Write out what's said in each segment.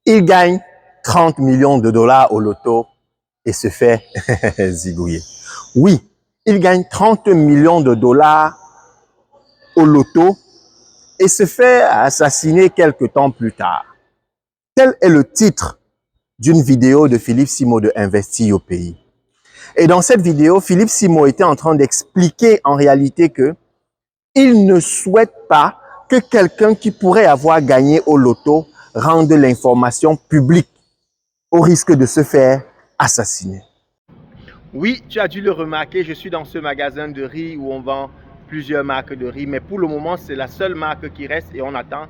Il gagne 30 millions de dollars au loto et se fait zigouiller. Oui, il gagne 30 millions de dollars au loto et se fait assassiner quelques temps plus tard. Tel est le titre d'une vidéo de Philippe Simo de Investi au pays. Et dans cette vidéo, Philippe Simo était en train d'expliquer en réalité que il ne souhaite pas que quelqu'un qui pourrait avoir gagné au loto rende l'information publique au risque de se faire assassiner. Oui, tu as dû le remarquer, je suis dans ce magasin de riz où on vend plusieurs marques de riz, mais pour le moment, c'est la seule marque qui reste et on attend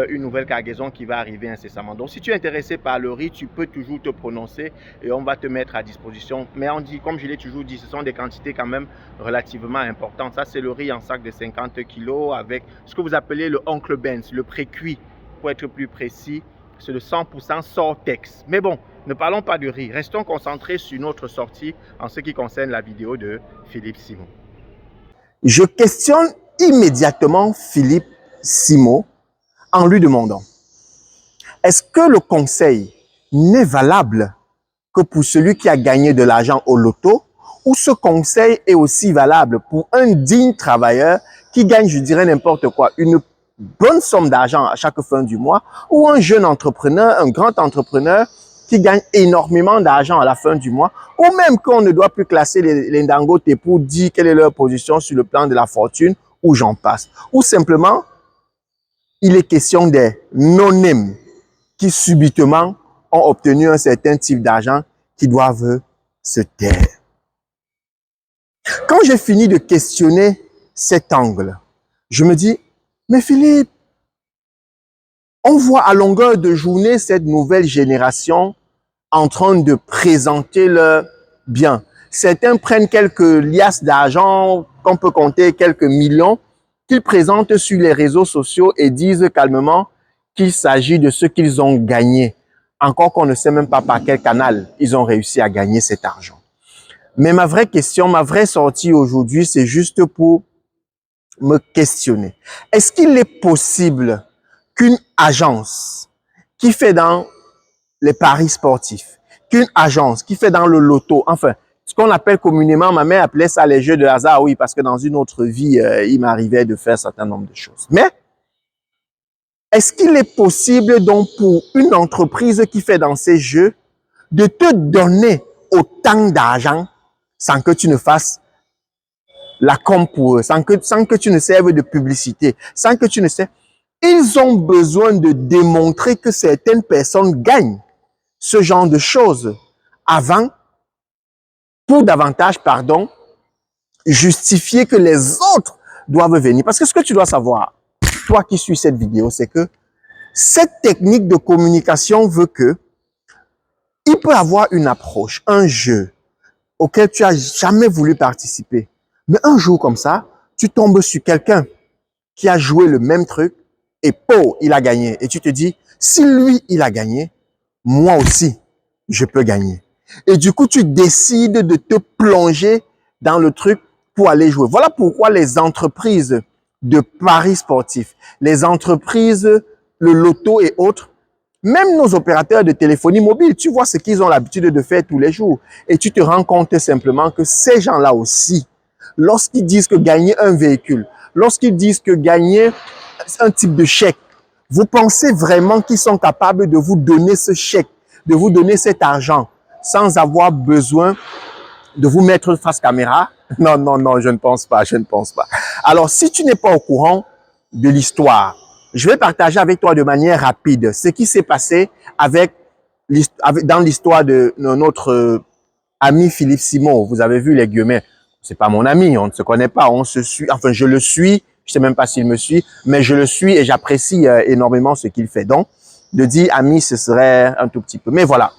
une nouvelle cargaison qui va arriver incessamment. Donc, si tu es intéressé par le riz, tu peux toujours te prononcer et on va te mettre à disposition. Mais on dit, comme je l'ai toujours dit, ce sont des quantités quand même relativement importantes. Ça, c'est le riz en sac de 50 kilos avec ce que vous appelez le Oncle Ben's, le pré-cuit, pour être plus précis. C'est de 100% Sortex. Mais bon, ne parlons pas de riz. Restons concentrés sur notre sortie en ce qui concerne la vidéo de Philippe Simo. Je questionne immédiatement Philippe Simo en lui demandant, est-ce que le conseil n'est valable que pour celui qui a gagné de l'argent au loto ou ce conseil est aussi valable pour un digne travailleur qui gagne, je dirais n'importe quoi, une bonne somme d'argent à chaque fin du mois ou un jeune entrepreneur, un grand entrepreneur qui gagne énormément d'argent à la fin du mois ou même qu'on ne doit plus classer les Dangote pour dire quelle est leur position sur le plan de la fortune ou j'en passe. Ou simplement, il est question des non-name qui subitement ont obtenu un certain type d'argent qui doivent se taire. Quand j'ai fini de questionner cet angle, je me dis, mais Philippe, on voit à longueur de journée cette nouvelle génération en train de présenter leur bien. Certains prennent quelques liasses d'argent, qu'on peut compter quelques millions, qu'ils présentent sur les réseaux sociaux et disent calmement qu'il s'agit de ce qu'ils ont gagné. Encore qu'on ne sait même pas par quel canal ils ont réussi à gagner cet argent. Mais ma vraie question, ma vraie sortie aujourd'hui, c'est juste pour me questionner. Est-ce qu'il est possible qu'une agence qui fait dans les paris sportifs, qu'une agence qui fait dans le loto, enfin, ce qu'on appelle communément, ma mère appelait ça les jeux de hasard, oui, parce que dans une autre vie, il m'arrivait de faire un certain nombre de choses. Mais, est-ce qu'il est possible donc pour une entreprise qui fait dans ces jeux de te donner autant d'argent sans que tu ne fasses la com pour eux, sans que tu ne serves de publicité, sans que tu ne serves... Ils ont besoin de démontrer que certaines personnes gagnent ce genre de choses avant, pour davantage, pardon, justifier que les autres doivent venir. Parce que ce que tu dois savoir, toi qui suis cette vidéo, c'est que cette technique de communication veut que il peut avoir une approche, un jeu auquel tu as jamais voulu participer. Mais un jour comme ça, tu tombes sur quelqu'un qui a joué le même truc et il a gagné. Et tu te dis, si lui, il a gagné, moi aussi, je peux gagner. Et du coup, tu décides de te plonger dans le truc pour aller jouer. Voilà pourquoi les entreprises de paris sportifs, les entreprises, le loto et autres, même nos opérateurs de téléphonie mobile, tu vois ce qu'ils ont l'habitude de faire tous les jours. Et tu te rends compte simplement que ces gens-là aussi, lorsqu'ils disent que gagner un véhicule, lorsqu'ils disent que gagner un type de chèque, vous pensez vraiment qu'ils sont capables de vous donner ce chèque, de vous donner cet argent, sans avoir besoin de vous mettre face caméra? Non, non, non, je ne pense pas, je ne pense pas. Alors, si tu n'es pas au courant de l'histoire, je vais partager avec toi de manière rapide ce qui s'est passé dans l'histoire de notre ami Philippe Simo. Vous avez vu les guillemets. C'est pas mon ami, on ne se connaît pas, on se suit. Enfin, je le suis. Je sais même pas s'il me suit, mais je le suis et j'apprécie énormément ce qu'il fait. Donc, de dire ami, ce serait un tout petit peu. Mais voilà.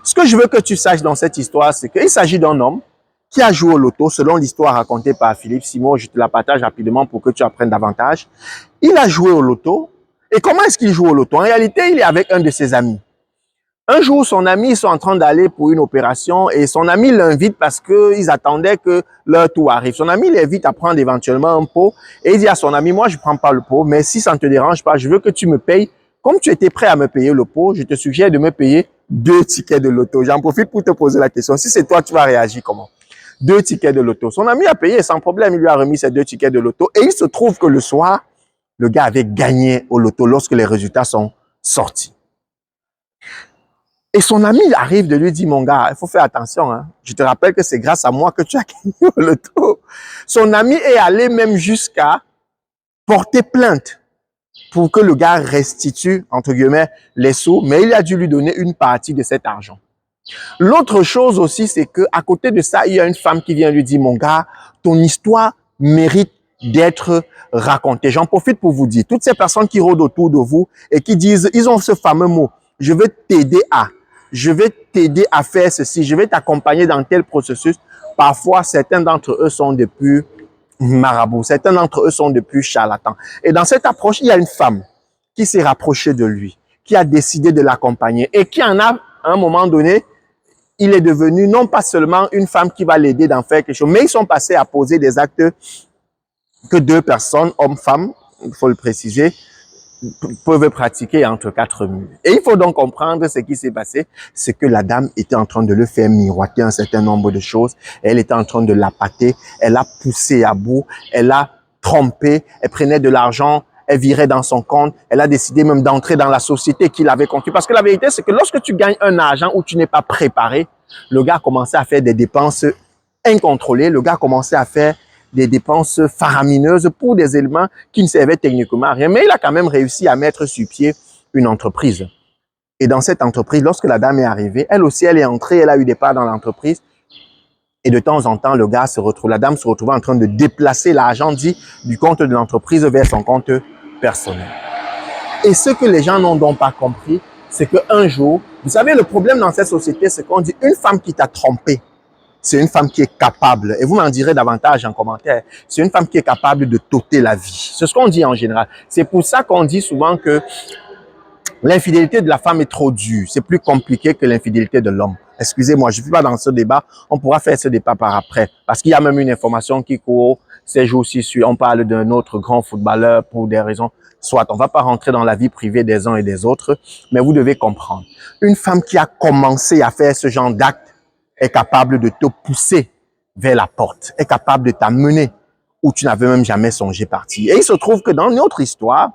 Ce que je veux que tu saches dans cette histoire, c'est qu'il s'agit d'un homme qui a joué au loto, selon l'histoire racontée par Philippe Simo. Je te la partage rapidement pour que tu apprennes davantage. Il a joué au loto. Et comment est-ce qu'il joue au loto? En réalité, il est avec un de ses amis. Un jour, son ami, ils sont en train d'aller pour une opération et son ami l'invite parce qu'ils attendaient que leur tour arrive. Son ami l'invite à prendre éventuellement un pot et il dit à son ami, moi, je prends pas le pot, mais si ça ne te dérange pas, je veux que tu me payes comme tu étais prêt à me payer le pot, je te suggère de me payer 2 tickets de loto. J'en profite pour te poser la question. Si c'est toi, tu vas réagir comment? 2 tickets de loto. Son ami a payé sans problème. Il lui a remis ses 2 tickets de loto. Et il se trouve que le soir, le gars avait gagné au loto lorsque les résultats sont sortis. Et son ami arrive de lui dire, mon gars, il faut faire attention. Hein. Je te rappelle que c'est grâce à moi que tu as gagné au loto. Son ami est allé même jusqu'à porter plainte pour que le gars restitue, entre guillemets, les sous, mais il a dû lui donner une partie de cet argent. L'autre chose aussi, c'est que à côté de ça, il y a une femme qui vient lui dire, mon gars, ton histoire mérite d'être racontée. J'en profite pour vous dire, toutes ces personnes qui rôdent autour de vous et qui disent, ils ont ce fameux mot, je vais t'aider à faire ceci, je vais t'accompagner dans tel processus. Parfois, certains d'entre eux sont des plus marabouts, certains d'entre eux sont des plus charlatans. Et dans cette approche, il y a une femme qui s'est rapprochée de lui, qui a décidé de l'accompagner et qui en a, à un moment donné, il est devenu non pas seulement une femme qui va l'aider d'en faire quelque chose, mais ils sont passés à poser des actes que 2 personnes, hommes-femmes, il faut le préciser, peuvent pratiquer entre 4 murs. Et il faut donc comprendre ce qui s'est passé, c'est que la dame était en train de le faire miroiter un certain nombre de choses. Elle était en train de l'appâter, elle a poussé à bout, elle a trompé, elle prenait de l'argent, elle virait dans son compte, elle a décidé même d'entrer dans la société qu'il avait conçue. Parce que la vérité, c'est que lorsque tu gagnes un argent où tu n'es pas préparé, le gars a commencé à faire des dépenses incontrôlées, le gars a commencé à faire des dépenses faramineuses pour des éléments qui ne servaient techniquement à rien. Mais il a quand même réussi à mettre sur pied une entreprise. Et dans cette entreprise, lorsque la dame est arrivée, elle aussi, elle est entrée, elle a eu des parts dans l'entreprise. Et de temps en temps, la dame se retrouvait en train de déplacer l'argent dit du compte de l'entreprise vers son compte personnel. Et ce que les gens n'ont donc pas compris, c'est qu'un jour, vous savez, le problème dans cette société, c'est qu'on dit une femme qui t'a trompé, c'est une femme qui est capable, et vous m'en direz davantage en commentaire, c'est une femme qui est capable de t'ôter la vie. C'est ce qu'on dit en général. C'est pour ça qu'on dit souvent que l'infidélité de la femme est trop dure. C'est plus compliqué que l'infidélité de l'homme. Excusez-moi, je ne suis pas dans ce débat. On pourra faire ce débat par après. Parce qu'il y a même une information qui court ces jours-ci. On parle d'un autre grand footballeur pour des raisons. Soit on ne va pas rentrer dans la vie privée des uns et des autres. Mais vous devez comprendre. Une femme qui a commencé à faire ce genre d'acte est capable de te pousser vers la porte. Est capable de t'amener où tu n'avais même jamais songé partir. Et il se trouve que dans notre histoire,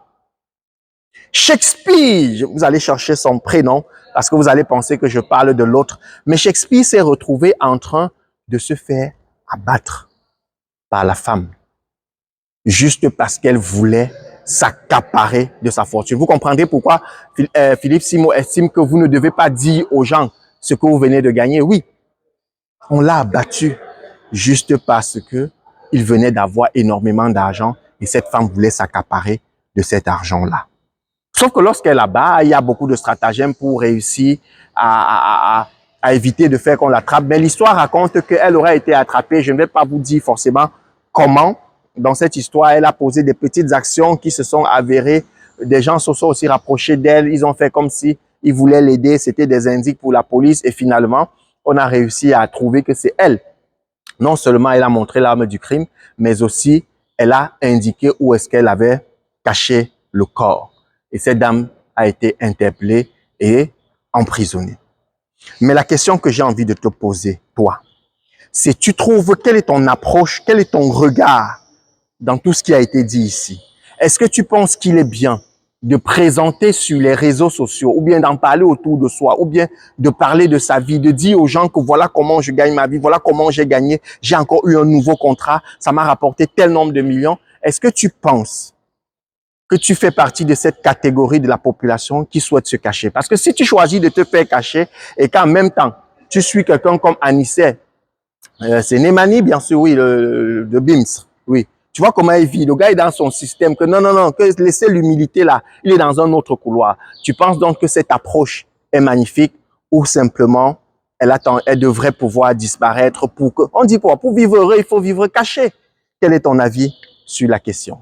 Shakespeare, vous allez chercher son prénom parce que vous allez penser que je parle de l'autre, mais Shakespeare s'est retrouvé en train de se faire abattre par la femme, juste parce qu'elle voulait s'accaparer de sa fortune. Vous comprendrez pourquoi Philippe Simo estime que vous ne devez pas dire aux gens ce que vous venez de gagner. Oui, on l'a abattu juste parce que il venait d'avoir énormément d'argent et cette femme voulait s'accaparer de cet argent-là. Sauf que lorsqu'elle abat, il y a beaucoup de stratagèmes pour réussir à éviter de faire qu'on l'attrape. Mais l'histoire raconte qu'elle aurait été attrapée. Je ne vais pas vous dire forcément comment. Dans cette histoire, elle a posé des petites actions qui se sont avérées. Des gens se sont aussi rapprochés d'elle. Ils ont fait comme si ils voulaient l'aider. C'était des indices pour la police. Et finalement, on a réussi à trouver que c'est elle. Non seulement elle a montré l'arme du crime, mais aussi elle a indiqué où est-ce qu'elle avait caché le corps. Et cette dame a été interpellée et emprisonnée. Mais la question que j'ai envie de te poser, toi, c'est tu trouves, quelle est ton approche, quel est ton regard dans tout ce qui a été dit ici? Est-ce que tu penses qu'il est bien de présenter sur les réseaux sociaux ou bien d'en parler autour de soi ou bien de parler de sa vie, de dire aux gens que voilà comment je gagne ma vie, voilà comment j'ai gagné, j'ai encore eu un nouveau contrat, ça m'a rapporté tel nombre de millions. Est-ce que tu penses que tu fais partie de cette catégorie de la population qui souhaite se cacher? Parce que si tu choisis de te faire cacher et qu'en même temps, tu suis quelqu'un comme Anissé, c'est Nemani, bien sûr, oui, de BIMS, oui. Tu vois comment il vit. Le gars est dans son système, que non, que laissez l'humilité là. Il est dans un autre couloir. Tu penses donc que cette approche est magnifique ou simplement, elle devrait pouvoir disparaître pour que, on dit quoi? Pour vivre heureux, il faut vivre caché. Quel est ton avis sur la question?